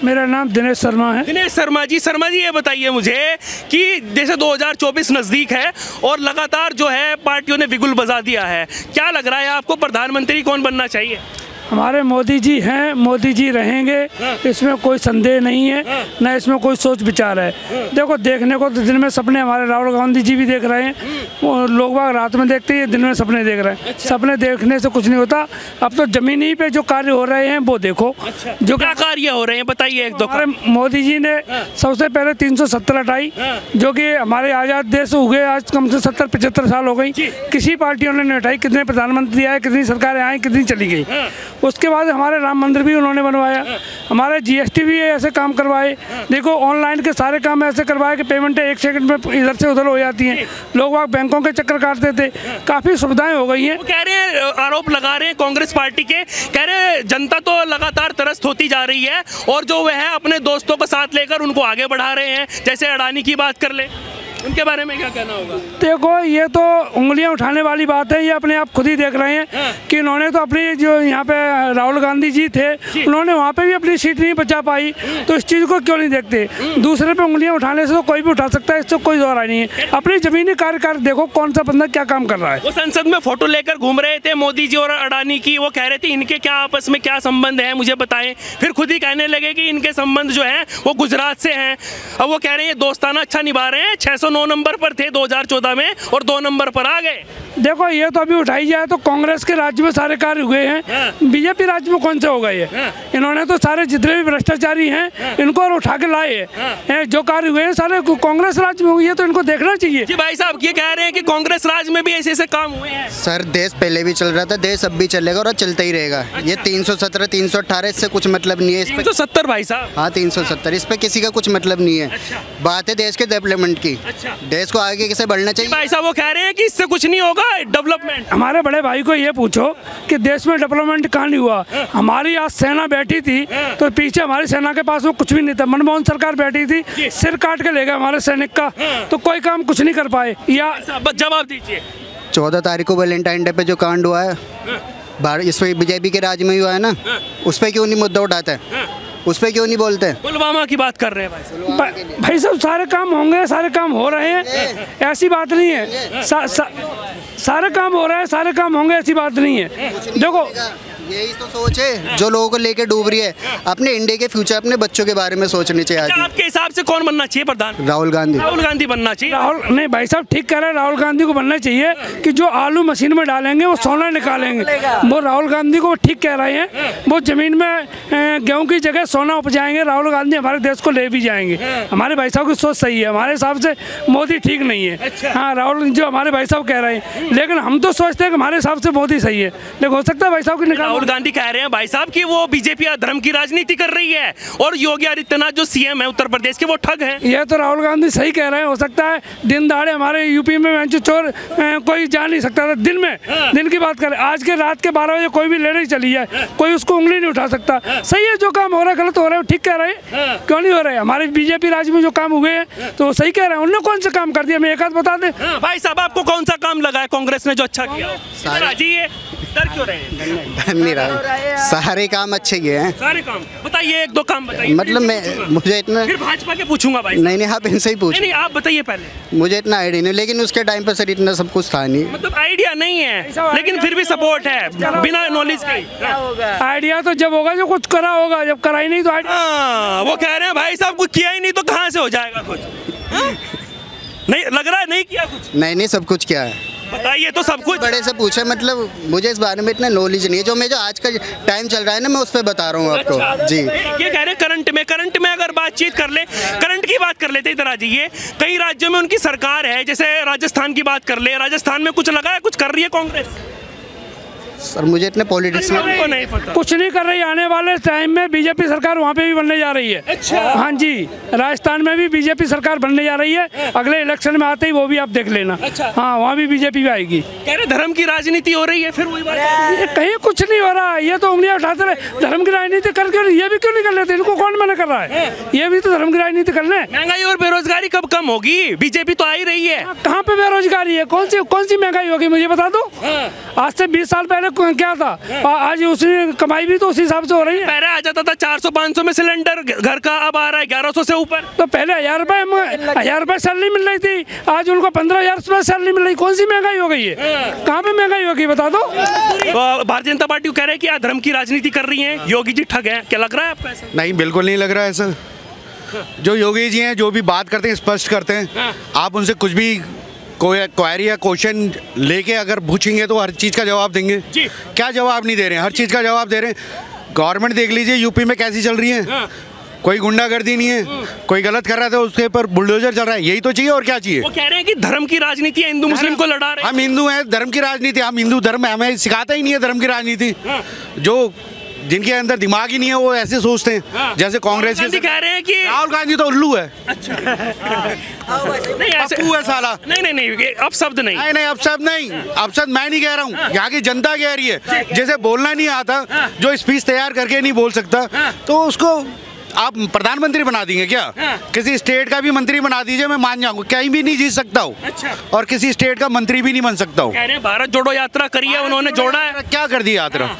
मेरा नाम दिनेश शर्मा है। दिनेश शर्मा जी ये बताइए मुझे कि जैसे 2024 नज़दीक है और लगातार जो है पार्टियों ने बिगुल बजा दिया है, क्या लग रहा है आपको प्रधानमंत्री कौन बनना चाहिए? हमारे मोदी जी हैं, मोदी जी रहेंगे, इसमें कोई संदेह नहीं है, न इसमें कोई सोच विचार है। देखो देखने को तो दिन में सपने हमारे राहुल गांधी जी भी देख रहे हैं, लोग बाग रात में देखते हैं, दिन में सपने देख रहे हैं। अच्छा। सपने देखने से कुछ नहीं होता, अब तो जमीनी पे जो कार्य हो रहे हैं वो देखो। अच्छा। जो क्या कार्य हो रहे हैं बताइए एक दो। हमारे मोदी जी ने सबसे पहले 370 हटाई, जो कि हमारे आज़ाद देश हुए आज कम से 70-75 साल हो गई, किसी पार्टियों ने नहीं हटाई। कितने प्रधानमंत्री आए, कितनी सरकारें आई, कितनी चली गई। उसके बाद हमारे राम मंदिर भी उन्होंने बनवाया, हमारे जीएसटी भी ऐसे काम करवाए। देखो ऑनलाइन के सारे काम ऐसे करवाए कि पेमेंटें 1 सेकंड में इधर से उधर हो जाती हैं। लोग वहाँ बैंकों के चक्कर काटते थे, काफ़ी सुविधाएं हो गई हैं। कह रहे हैं, आरोप लगा रहे हैं कांग्रेस पार्टी के, कह रहे हैं जनता तो लगातार त्रस्त होती जा रही है और जो वह है अपने दोस्तों को साथ लेकर उनको आगे बढ़ा रहे हैं। जैसे अडानी की बात कर ले, उनके बारे में क्या कहना होगा? देखो ये तो उंगलियां उठाने वाली बात है, ये अपने आप खुद ही देख रहे हैं कि इन्होंने तो अपनी जो यहाँ पे राहुल गांधी जी थे, उन्होंने वहाँ पे भी अपनी सीट नहीं बचा पाई, तो इस चीज़ को क्यों नहीं देखते? दूसरे पे उंगलियां उठाने से तो कोई भी उठा सकता है, इससे कोई दौरा नहीं है। अपनी जमीनी कार्यकाल देखो कौन सा बंदा क्या काम कर रहा है। वो संसद में फोटो लेकर घूम रहे थे मोदी जी और अडानी की, वो कह रहे थे इनके क्या आपस में क्या संबंध है मुझे बताएं। फिर खुद ही कहने लगे कि इनके संबंध जो है वो गुजरात से हैं। अब वो कह रहे हैं दोस्ताना अच्छा निभा रहे हैं, 609 नंबर पर थे 2014 में और 2 नंबर पर आ गए। देखो ये तो अभी उठाई जाए तो कांग्रेस के राज्य में सारे कार्य हुए हैं, बीजेपी राज्य में कौन से हो गए हैं? इन्होंने तो सारे जितने भी भ्रष्टाचारी हैं इनको और उठा के लाए हैं, जो कार्य हुए हैं सारे कांग्रेस राज्य में हुए हैं, तो इनको देखना चाहिए। जी भाई साहब ये कह रहे हैं कि कांग्रेस राज्य में भी ऐसे ऐसे काम हुए हैं। सर देश पहले भी चल रहा था, देश अब भी चलेगा और चलता ही रहेगा। अच्छा। ये 317 318 इससे कुछ मतलब नहीं है। 370 भाई साहब, हाँ 370, इस पे किसी का कुछ मतलब नहीं है। अच्छा। बात है देश के डेवलपमेंट की। अच्छा। देश को आगे कैसे बढ़ना चाहिए। भाई साहब वो कह रहे हैं कि इससे कुछ नहीं होगा डेवलपमेंट। हमारे बड़े भाई को ये पूछो कि देश में डेवलपमेंट कहाँ नहीं हुआ। हमारी आज सेना बैठी थी तो पीछे हमारी सेना के पास वो कुछ भी नहीं था। मनमोहन सरकार बैठी थी, सिर काट के ले गए हमारे सैनिक का, तो कोई काम कुछ नहीं कर पाए। या जवाब दीजिए। 14 तारीख को वैलेंटाइन डे पे जो कांड हुआ है इस पर बीजेपी के राज में ही हुआ है ना, उस पर क्यों नहीं मुद्दा उठाते हैं, उस पर क्यों नहीं बोलते? पुलवामा की बात कर रहे हैं भाई साहब, सारे काम होंगे, सारे काम हो रहे हैं, ऐसी बात नहीं है। सारे काम हो रहे हैं, सारे काम होंगे, ऐसी बात नहीं है। देखो यही तो सोच है जो लोगों को लेके डूब रही है। अपने इंडिया के फ्यूचर, अपने बच्चों के बारे में सोचनी चाहिए। अच्छा, आपके हिसाब से कौन बनना चाहिए प्रधान? राहुल गांधी। राहुल गांधी बनना चाहिए। राहुल नहीं भाई साहब ठीक कह रहे हैं, राहुल गांधी को बनना चाहिए कि जो आलू मशीन में डालेंगे वो सोना निकालेंगे। वो राहुल गांधी को ठीक कह रहे हैं, वो जमीन में गेहूं की जगह सोना उपजाएंगे। राहुल गांधी हमारे देश को ले भी जाएंगे। हमारे भाई साहब की सोच सही है, हमारे हिसाब से मोदी ठीक नहीं है। हाँ राहुल जो हमारे भाई साहब कह रहे हैं, लेकिन हम तो सोचते हैं कि हमारे हिसाब से मोदी सही है। लेकिन हो सकता है भाई साहब की राहुल गांधी कह रहे हैं भाई साहब कि वो बीजेपी धर्म की राजनीति कर रही है और योगी आदित्यनाथ जो सीएम है उत्तर प्रदेश के वो ठग हैं। ये तो राहुल गांधी सही कह रहे हैं। हो सकता है दिन दहाड़े हमारे यूपी में चोर कोई जा नहीं सकता था। दिन में दिन की बात करें, आज के रात के 12 बजे कोई भी लेने चली जाए, कोई उसको उंगली नहीं उठा सकता। सही है, जो काम हो रहा है गलत हो रहा है, ठीक कह रहे हैं, क्यों नहीं हो रहे? हमारे बीजेपी राज्य में जो काम हुए हैं तो सही कह रहे हैं। उन्होंने कौन सा काम कर दिया, मैं एक आध बता दें। भाई साहब आपको कौन सा काम लगा है कांग्रेस ने जो अच्छा किया? डर क्यों रहे हैं? डर नहीं रहा, सारे काम अच्छे किए हैं। सारे काम बताइए, एक दो काम बताइए। मतलब मुझे इतना, फिर भाजपा के पूछूंगा भाई। नहीं आप इनसे ही पूछ। नहीं आप बताइए पहले। मुझे इतना आइडिया नहीं, लेकिन उसके टाइम पर सर इतना सब कुछ था नहीं। मतलब आइडिया नहीं है, लेकिन फिर भी सपोर्ट है बिना नॉलेज के। आइडिया तो जब होगा जो कुछ करा होगा, जब करा ही नहीं तो वो कह रहे हैं भाई साहब कुछ किया ही नहीं तो कहाँ से हो जाएगा कुछ? नहीं लग रहा है नहीं किया कुछ। नहीं सब कुछ क्या है बताइए तो सब कुछ। बड़े से पूछे, मतलब मुझे इस बारे में इतना नॉलेज नहीं है। जो आज का टाइम चल रहा है ना, मैं उस पर बता रहा हूँ आपको। अच्छा, जी ये कह रहे हैं करंट में अगर बातचीत कर ले, करंट की बात कर लेते इधर आ जाइए। कई राज्यों में उनकी सरकार है, जैसे राजस्थान की बात कर ले, राजस्थान में कुछ लगा है, कुछ कर रही है कांग्रेस? सर मुझे इतने पॉलिटिक्स में नहीं पता। कुछ नहीं कर रही। आने वाले टाइम में बीजेपी सरकार वहाँ पे भी बनने जा रही है। अच्छा। हाँ जी, राजस्थान में भी बीजेपी सरकार बनने जा रही है। अगले इलेक्शन में आते ही वो भी आप देख लेना। अच्छा। हाँ वहाँ भी बीजेपी भी आएगी। कह रहे धर्म की राजनीति हो रही है, फिर वही बात कहीं कुछ नहीं हो रहा। ये तो उंगलियां उठाते रहे, धर्म की राजनीति करके ये भी क्यों नहीं कर लेते? इनको कौन मना कर कर रहा है, ये भी तो धर्म की राजनीति कर ले। महंगाई और बेरोजगारी कब कम होगी? बीजेपी तो आ ही रही है। कहाँ पे बेरोजगारी है? कौन सी महंगाई होगी मुझे बता दो। आज से 20 साल पहले क्या था, आज उसकी कमाई भी तो उसी हिसाब से हो रही है। पहले आ जाता था 400-500 में सिलेंडर घर का, अब आ रहा है 1100 से ऊपर। तो पहले 1000 रुपए सैलरी मिल रही थी, आज उनको 15,000 सैलरी मिल रही। कौन सी महंगाई हो गई है? कहाँ पे महंगाई होगी बता दो। तो भारतीय जनता पार्टी कह रहे हैं कि आप धर्म की राजनीति कर रही हैं, योगी जी ठग हैं, क्या लग रहा है आपको ऐसा? नहीं, बिल्कुल नहीं लग रहा है ऐसा। जो योगी जी हैं जो भी बात करते हैं स्पष्ट करते हैं। आप उनसे कुछ भी क्वेरी या क्वेश्चन लेके अगर पूछेंगे तो हर चीज़ का जवाब देंगे। क्या जवाब नहीं दे रहे हैं? हर चीज़ का जवाब दे रहे हैं। गवर्नमेंट देख लीजिए यूपी में कैसी चल रही है, कोई गुंडागर्दी नहीं है, कोई गलत कर रहा था उसके ऊपर बुलडोजर चल रहा है। यही तो चाहिए, और क्या चाहिए? वो कह रहे हैं कि धर्म की राजनीति है, हिंदू मुस्लिम को लड़ा रहे हैं। हम हिंदू हैं, धर्म की राजनीति, हम हिंदू धर्म हमें सिखाता ही नहीं है धर्म की राजनीति। जो जिनके अंदर दिमाग ही नहीं है वो ऐसे सोचते हैं। जैसे कांग्रेस के कह रहे हैं कि राहुल गांधी तो उल्लू है। अच्छा नहीं ऐसे पप्पू है साला। नहीं अब शब्द नहीं, अब शब्द नहीं, अब शब्द मैं नहीं कह रहा हूँ, यहाँ की जनता कह रही है। जैसे बोलना नहीं आता, जो स्पीच तैयार करके नहीं बोल सकता, तो उसको आप प्रधानमंत्री बना देंगे क्या? किसी स्टेट का भी मंत्री बना दीजिए, मैं मान जाऊंगा। कहीं भी नहीं जीत सकता हूँ। अच्छा। और किसी स्टेट का मंत्री भी नहीं बन सकता हूँ। कह रहे हैं भारत जोड़ो यात्रा करी है उन्होंने, जोड़ा है। क्या कर दी यात्रा?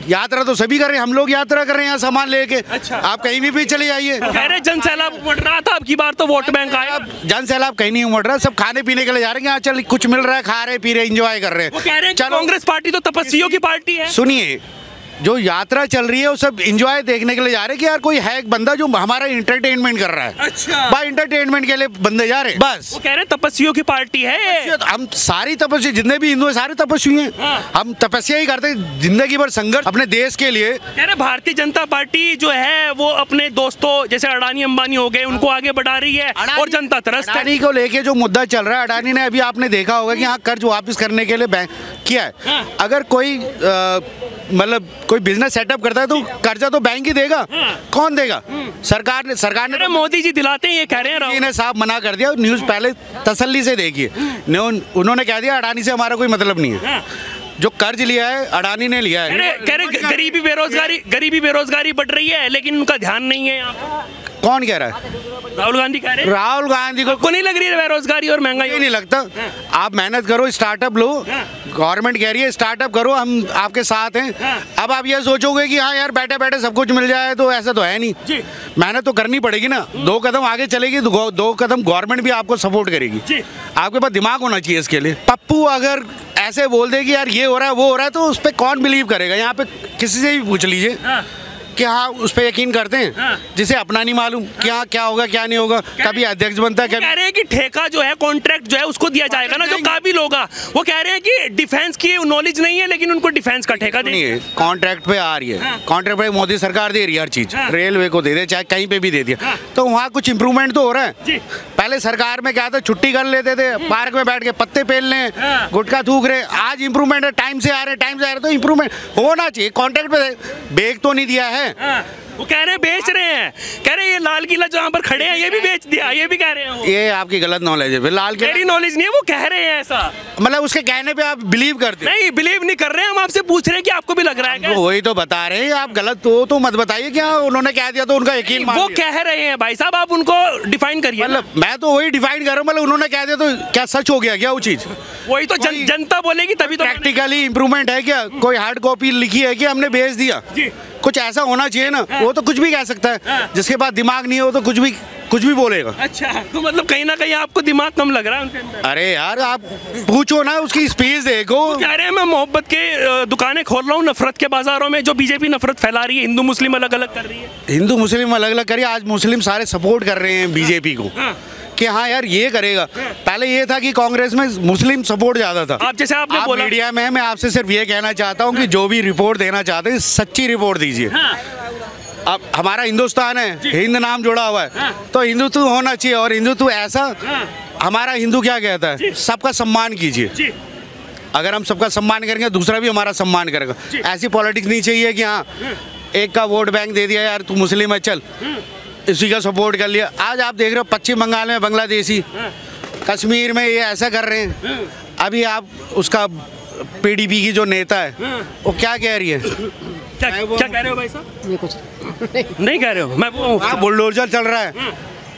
यात्रा तो सभी कर रहे हैं, हम लोग यात्रा कर रहे हैं यहाँ सामान लेके। अच्छा। आप कहीं भी चले जाइए। कह रहे जन सैलाब उमड़ रहा था, अब की बार तो वोट बैंक आया। जन सैलाब कहीं नहीं उमड़ रहा, सब खाने पीने के लिए जा रहे हैं। यहाँ चल कुछ मिल रहा है, खा रहे पी रहे, एंजॉय कर रहे हैं। वो कह रहे हैं कांग्रेस पार्टी तो तपस्वियों की पार्टी है। सुनिए, जो यात्रा चल रही है वो सब एंजॉय देखने के लिए जा रहे हैं कि यार कोई है एक बंदा जो हमारा एंटरटेनमेंट कर रहा है। अच्छा। भाई एंटरटेनमेंट के लिए बंदे जा रहे हैं बस। वो कह रहे हैं तपस्वियों की पार्टी है। हम सारी तपस्वी, जितने भी हिंदू हैं सारे तपस्वी हैं। हम तपस्या ही करते हैं, जिंदगी भर संघर्ष अपने देश के लिए। कह रहे भारतीय जनता पार्टी जो है वो अपने दोस्तों जैसे अडानी अंबानी हो गए उनको आगे बढ़ा रही है और जनता त्रस्त है। अडानी को लेके जो मुद्दा चल रहा है, अडानी ने अभी आपने देखा होगा कि यहाँ कर्ज वापस करने के लिए बैंक किया है। अगर कोई मतलब कोई बिजनेस सेटअप करता है तो कर्जा तो बैंक ही देगा। कौन देगा? सरकार ने मोदी जी दिलाते हैं, ये कह रहे हैं। इन्हें साफ मना कर दिया। न्यूज़ पहले तसल्ली से देखिए। उन्होंने कह दिया अडानी से हमारा कोई मतलब नहीं है। जो कर्ज लिया है अडानी ने लिया है। कह रहे गरीबी बेरोजगारी बढ़ रही है लेकिन उनका ध्यान नहीं है यहाँ। कौन कह रहा है? राहुल गांधी कह रहे हैं। राहुल गांधी को नहीं लग रही है बेरोजगारी और महंगाई? नहीं लगता। आप मेहनत करो, स्टार्टअप लो। गवर्नमेंट कह रही है स्टार्टअप करो, हम आपके साथ हैं। अब आप ये सोचोगे कि हाँ यार बैठे बैठे सब कुछ मिल जाए, तो ऐसा तो है नहीं। मेहनत तो करनी पड़ेगी ना। 2 कदम आगे चलेगी तो 2 कदम गवर्नमेंट भी आपको सपोर्ट करेगी। आपके पास दिमाग होना चाहिए इसके लिए। पप्पू अगर ऐसे बोल दे कि यार ये हो रहा है वो हो रहा है, तो उस पर कौन बिलीव करेगा? यहाँ पे किसी से भी पूछ लीजिए कि हाँ उस पर यकीन करते हैं। जिसे अपना नहीं मालूम कि हाँ क्या होगा क्या नहीं होगा। कभी अध्यक्ष बनता है, कह रहे हैं कि ठेका जो है, कॉन्ट्रैक्ट जो है उसको दिया जाएगा ना जो काबिल होगा। वो कह रहे हैं कि डिफेंस की नॉलेज नहीं है लेकिन उनको डिफेंस का ठेका देंगे। कॉन्ट्रैक्ट पे आ रही है। कॉन्ट्रैक्ट पे मोदी सरकार दे रही है हर चीज। रेलवे को दे दे, चाहे कहीं पे भी दे दिया, तो वहाँ कुछ इंप्रूवमेंट तो हो रहा है। पहले सरकार में क्या था, छुट्टी कर लेते थे, पार्क में बैठ के पत्ते पेल लें, गुटखा थूक रहे। आज इंप्रूवमेंट है, टाइम से आ रहे, तो इंप्रूवमेंट होना चाहिए। कॉन्ट्रैक्ट पे बेग तो नहीं दिया है। वो कह रहे हैं बेच रहे हैं। कह रहे हैं ये लाल किला जहाँ पर खड़े हैं ये भी बेच दिया, ये भी कह रहे हैं। ये आपकी गलत नॉलेज है। लाल किला मेरी नॉलेज नहीं है, वो कह रहे हैं ऐसा। मतलब उसके कहने पे आप बिलीव करते? नहीं, बिलीव नहीं कर रहे हैं। हम आपसे पूछ रहे हैं कि आपको भी लग रहा है क्या? वही तो बता रहे हैं। आप गलत तो मत बताइए। क्या उन्होंने कह दिया तो उनका यकीन मान वो कह रहे हैं भाई साहब, आप उनको डिफाइन करिए। मतलब मैं तो वही डिफाइन कर रहा हूँ। मतलब उन्होंने कह दिया तो क्या सच हो गया क्या वो चीज? वही तो जनता बोलेगी तभी तो। प्रैक्टिकली इंप्रूवमेंट है क्या? कोई हार्ड कॉपी लिखी है कि हमने भेज दिया? कुछ ऐसा होना चाहिए ना। वो तो कुछ भी कह सकता है। जिसके पास दिमाग नहीं है वो तो कुछ भी बोलेगा। अच्छा, तो मतलब कहीं ना कहीं आपको दिमाग कम लग रहा है उनके अंदर। अरे यार आप पूछो ना, उसकी स्पीच देखो। कह रहे हैं मैं मोहब्बत के दुकानें खोल रहा हूँ नफरत के बाजारों में। जो बीजेपी नफरत फैला रही है, हिंदू मुस्लिम अलग अलग कर रही है। हिंदू मुस्लिम अलग अलग करिए। आज मुस्लिम सारे सपोर्ट कर रहे हैं बीजेपी को कि हाँ यार ये करेगा। पहले ये था कि कांग्रेस में मुस्लिम सपोर्ट ज्यादा था। आप जैसे आपने बोला मीडिया में, मैं आपसे सिर्फ ये कहना चाहता हूँ कि जो भी रिपोर्ट देना चाहते हैं सच्ची रिपोर्ट दीजिए। अब हमारा हिंदुस्तान है, हिंद नाम जुड़ा हुआ है, तो हिंदुत्व होना चाहिए। और हिंदुत्व ऐसा, हमारा हिंदू क्या कहता है, सबका सम्मान कीजिए। अगर हम सबका सम्मान करेंगे दूसरा भी हमारा सम्मान करेगा। ऐसी पॉलिटिक्स नहीं चाहिए कि हाँ एक का वोट बैंक दे दिया, यार तू मुस्लिम है चल इसी का सपोर्ट कर लिया। आज आप देख रहे हो पश्चिम बंगाल में बांग्लादेशी, कश्मीर में ये ऐसा कर रहे हैं। अभी आप उसका पीडीपी की जो नेता है वो क्या कह रही है क्या कह रहे हो भाई साहब? ये कुछ नहीं कह रहे हो, मैं वहाँ बुलडोजर चल रहा है।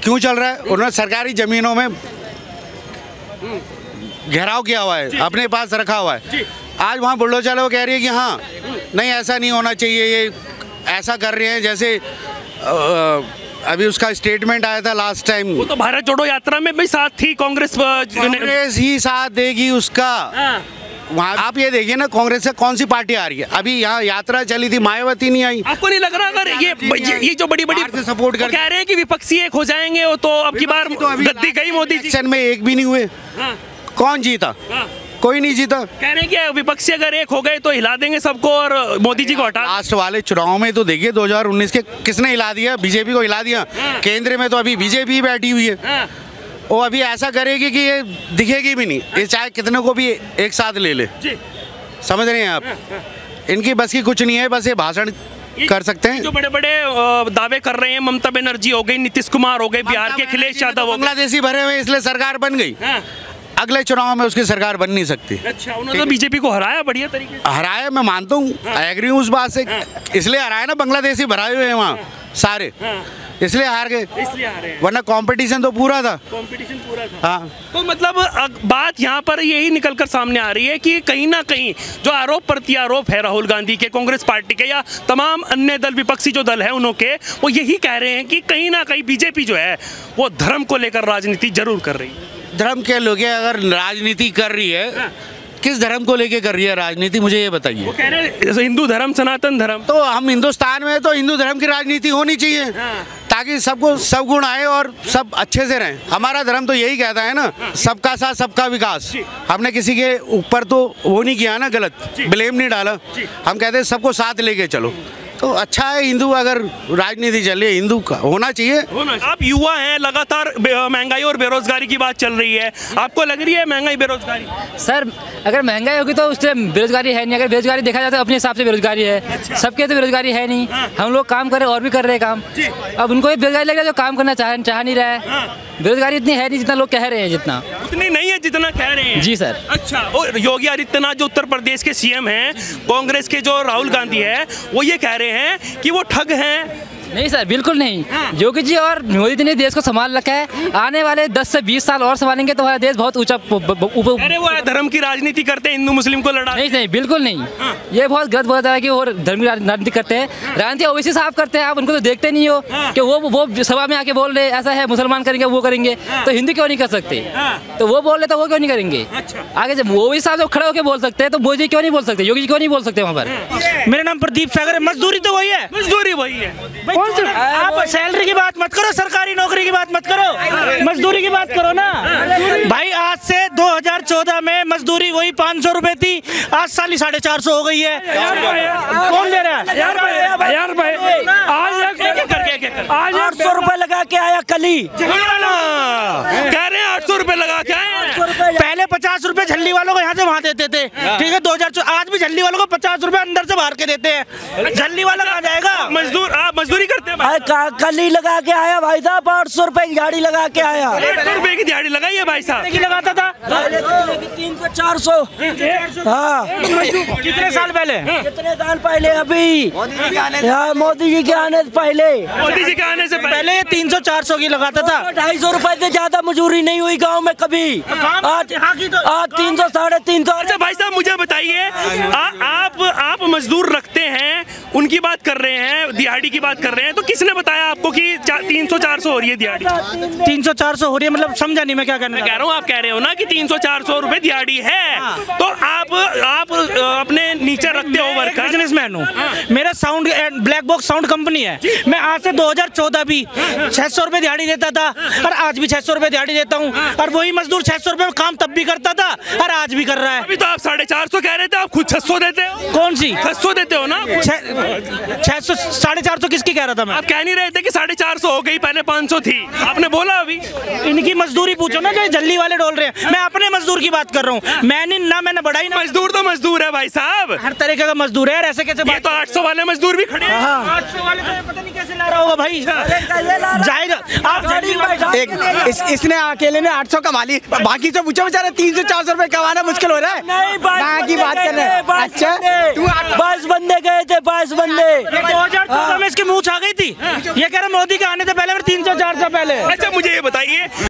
क्यों चल रहा है? उन्होंने सरकारी जमीनों में घेराव किया हुआ है, अपने पास रखा हुआ है। आज वहाँ बुलडोजर वो कह रही है कि हाँ नहीं ऐसा नहीं होना चाहिए, ये ऐसा कर रहे हैं। जैसे अभी उसका स्टेटमेंट आया था लास्ट टाइम, वो तो भारत जोड़ो यात्रा में भी साथ थी कांग्रेस ही साथ देगी उसका। वहाँ आप ये देखिए ना, कांग्रेस से कौन सी पार्टी आ रही है? अभी यहाँ यात्रा चली थी, मायावती नहीं आई। आपको नहीं लग रहा अगर ये जो बड़ी से सपोर्ट कर कह रहे हैं कि विपक्षी एक हो जाएंगे, वो तो अब की बार गद्दी गई मोदी जी में एक भी नहीं हुए। कौन जीता? कोई नहीं जीता। कह रहे हैं कि विपक्षी अगर एक हो गए तो हिला देंगे सबको और मोदी जी को हटा। लास्ट वाले चुनाव में तो देखिए 2019 के किसने हिला दिया? बीजेपी को हिला दिया। केंद्र में तो अभी बीजेपी बैठी हुई है, वो अभी ऐसा करेगी कि ये दिखेगी भी नहीं, ये चाहे कितने को भी एक साथ ले ले। समझ रहे हैं आप? इनकी बस की कुछ नहीं है, बस ये भाषण कर सकते हैं। जो बड़े बड़े दावे कर रहे हैं, ममता बनर्जी हो गई, नीतीश कुमार हो गए, बिहार के अखिलेश यादव, बांग्लादेशी भरे हुए इसलिए सरकार बन गई। अगले चुनाव में उसकी सरकार बन नहीं सकती। अच्छा, उन्होंने तो बीजेपी को हराया बढ़िया तरीके से। हराया, मैं मानता हूँ, एग्री हूँ उस बात से। इसलिए हराया ना, बांग्लादेशी भराए हुए हैं वहाँ सारे, इसलिए हार गए, वरना कंपटीशन तो पूरा था। कंपटीशन पूरा था। हाँ, तो मतलब बात यहाँ पर यही निकलकर सामने आ रही है कि कहीं ना कहीं जो आरोप प्रत्यारोप है राहुल गांधी के, कांग्रेस पार्टी के या तमाम अन्य दल, विपक्षी जो दल है उनके, वो यही कह रहे हैं कि कहीं ना कहीं बीजेपी जो है वो धर्म को लेकर राजनीति जरूर कर रही है। धर्म के लोग अगर राजनीति कर रही है, किस धर्म को लेके कर रही है राजनीति, मुझे ये बताइए। वो कह रहे हैं हिंदू धर्म, सनातन धर्म। तो हम हिंदुस्तान में तो हिंदू धर्म की राजनीति होनी चाहिए, ताकि सबको सब गुण आए और सब अच्छे से रहें। हमारा धर्म तो यही कहता है ना, सबका साथ सबका विकास। हमने किसी के ऊपर तो वो नहीं किया ना, गलत ब्लेम नहीं डाला। हम कहते हैं सबको साथ लेके चलो, तो अच्छा है। हिंदू अगर राजनीति चल रही है, हिंदू का होना चाहिए। आप युवा हैं, लगातार महंगाई और बेरोजगारी की बात चल रही है, आपको लग रही है महंगाई बेरोजगारी? सर अगर महंगाई होगी तो उससे बेरोजगारी है नहीं। अगर बेरोजगारी देखा जाए तो अपने हिसाब से बेरोजगारी है। अच्छा। सबके तो बेरोजगारी है नहीं। हम लोग काम कर रहे और भी कर रहे हैं काम। अब उनको भी बेरोजगारी लग रहा है जो काम करना चाह नहीं रहा है। बेरोजगारी इतनी है नहीं जितना लोग कह रहे हैं, जितना उतनी नहीं है जितना कह रहे हैं। जी सर। अच्छा, और योगी आदित्यनाथ जो उत्तर प्रदेश के सीएम हैं, कांग्रेस के जो राहुल गांधी है, वो ये कह रहे हैं कि वो ठग हैं। नहीं सर, बिल्कुल नहीं। योगी जी और मोदी जी ने देश को संभाल रखा है। आने वाले 10 से 20 साल और संभालेंगे तो हमारा देश बहुत ऊंचा। अरे वो धर्म की राजनीति करते हैं, हिंदू मुस्लिम को लड़ा। नहीं, बिल्कुल नहीं। ये बहुत गलत बोला जा रहा है कि वो धर्म की राजनीति करते हैं। राजनीति ओवैसी साहब करते हैं, आप उनको तो देखते नहीं हो कि वो सभा में आके बोल रहे ऐसा है, मुसलमान करेंगे, वो करेंगे, तो हिंदू क्यों नहीं कर सकते? तो वो बोल रहे तो वो क्यों नहीं करेंगे? आगे जब ओवैसी साहब जब खड़े होकर बोल सकते हैं तो मोदी क्यों नहीं बोल सकते, योगी जी क्यों नहीं बोल सकते वहाँ पर? मेरा नाम प्रदीप सागर है। मजदूरी तो वही है, मजदूरी वही है। आप सैलरी की बात मत करो, सरकारी नौकरी की बात मत करो, मजदूरी की बात करो ना भाई। आज से 2014 में मजदूरी वही 500 रुपए थी, आज साली 450 हो गई है। कौन दे रहा है यार भाई? आज 800 रुपए लगा के आया कली, कह रहे हैं 800 रुपए लगा के आए। पहले 50 रुपए झल्ली वालों को यहाँ से वहाँ देते थे, ठीक है। 2000 आज भी झल्ली वालों को 50 रुपए अंदर से बाहर के देते हैं। झल्ली वाला कहाँ जाएगा? मजदूर, आप मजदूरी करते हैं? कली लगा के आया भाई साहब, 800 रुपए की दिहाड़ी लगा के आया। 800 रुपए की दिहाड़ी लगाई है भाई साहब? की लगाता था 300-400। हाँ, कितने साल पहले? कितने साल पहले? अभी मोदी जी के आने से पहले, मोदी जी के आने से पहले 300-400 की लगाता था। 250 रुपए से ज्यादा मजूरी नहीं हुई गांव में कभी। आज 300 350। अच्छा भाई साहब, मुझे बताइए, आप मजदूर रखते हैं, उनकी बात कर रहे हैं, दिहाड़ी की बात कर रहे हैं, तो किसने बताया आपको कि 300-400 हो रही है दिहाड़ी? 300-400 हो रही है मतलब समझा नहीं मैं क्या कहना कह रहा हूँ। आप कह रहे हो ना कि 300-400 रुपए दिहाड़ी है, तो आप अपने नीचे रखते हो वर्कर। बिजनेसमैन हूँ, मेरा sound black box sound company है। मैं आज से 2014 भी 600 रुपए दिहाड़ी देता था और आज भी 600 रुपए दिहाड़ी देता हूँ, और वही मजदूर 600 रुपए में काम तब भी करता था और आज भी कर रहा है। अभी तो आप 450 कह रहे थे, आप खुद 600 देते हो। कौन सी 600 देते हो ना? 600 450 किसकी कह रहा था मैं? आप कह नहीं रहे थे कि 450 हो गई, पहले 500 थी, आपने बोला अभी। इनकी मजदूरी पूछो ना, जो जल्दी वाले डोल रहे हैं। मैं अपने मजदूर की बात कर रहा हूँ, मैंने बढ़ाई ना। मजदूर तो मजदूर है भाई साहब, हर तरीके का मजदूर है, ऐसे कैसे? ये तो 800 वाले मजदूर भी खड़े हैं। 800 वाले तो पता नहीं कैसे ला रहा होगा भाई, जाएगा आप। इसने अकेले ने 800 कमा ली, बाकी से पूछो बेचारा 300-400 रुपए कमाना मुश्किल हो रहा है। नहीं, की बात कर रहे हैं। अच्छा, 22 बंदे गए थे, 22 बंदे 2014 में इसकी मूंछ आ गई थी। ये कह रहे मोदी के आने से पहले 300-400 पहले। अच्छा मुझे ये बताइए